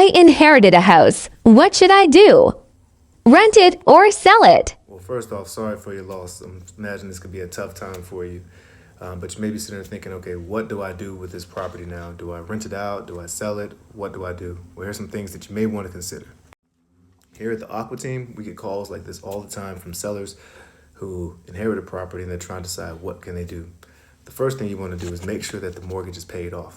I inherited a house. What should I do? Rent it or sell it? Well, first off, sorry for your loss. I imagine this could be a tough time for you. But you may be sitting there thinking, okay, what do I do with this property now? Do I rent it out? Do I sell it? What do I do? Well, here's some things that you may want to consider. Here at the Aqua Team, we get calls like this all the time from sellers who inherit a property and they're trying to decide what can they do. The first thing you want to do is make sure that the mortgage is paid off.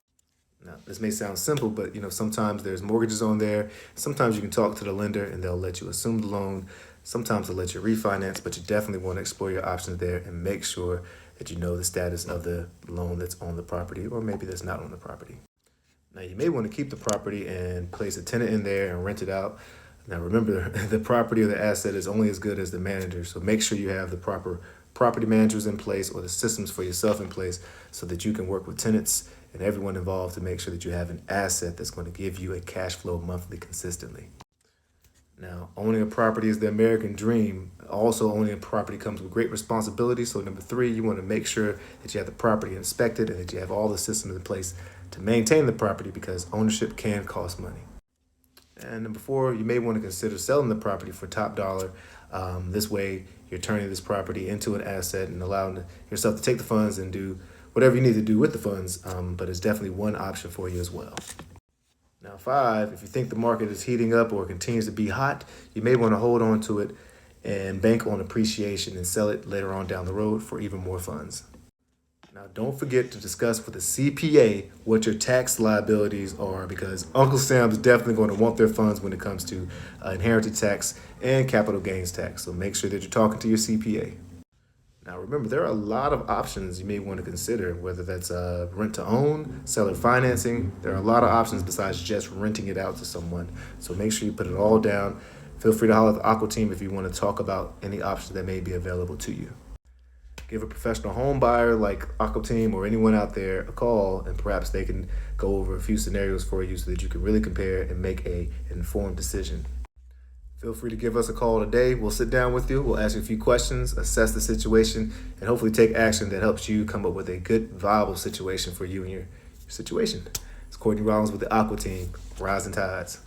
Now, this may sound simple, but sometimes there's mortgages on there. Sometimes you can talk to the lender and they'll let you assume the loan. Sometimes they'll let you refinance, but you definitely want to explore your options there and make sure that you know the status of the loan that's on the property, or maybe that's not on the property. Now, you may want to keep the property and place a tenant in there and rent it out. Now, remember, the property or the asset is only as good as the manager, so make sure you have the proper property managers in place or the systems for yourself in place so that you can work with tenants and everyone involved to make sure that you have an asset that's going to give you a cash flow monthly consistently. Now, owning a property is the American dream. Also, owning a property comes with great responsibility. So number 3, you want to make sure that you have the property inspected and that you have all the systems in place to maintain the property, because ownership can cost money. And number 4, you may want to consider selling the property for top dollar. This way, you're turning this property into an asset and allowing yourself to take the funds and do whatever you need to do with the funds. But it's definitely one option for you as well. Now, 5, if you think the market is heating up or continues to be hot, you may want to hold on to it and bank on appreciation and sell it later on down the road for even more funds. Now, don't forget to discuss with a CPA what your tax liabilities are, because Uncle Sam is definitely going to want their funds when it comes to inheritance tax and capital gains tax. So make sure that you're talking to your CPA. Now, remember, there are a lot of options you may want to consider, whether that's rent to own, seller financing. There are a lot of options besides just renting it out to someone. So make sure you put it all down. Feel free to holler at the Aqua Team if you want to talk about any options that may be available to you. Give a professional home buyer like Aqua Team or anyone out there a call, and perhaps they can go over a few scenarios for you so that you can really compare and make an informed decision. Feel free to give us a call today. We'll sit down with you. We'll ask you a few questions, assess the situation, and hopefully take action that helps you come up with a good, viable situation for you and your situation. It's Courtney Rollins with the Aqua Team. Rising Tides.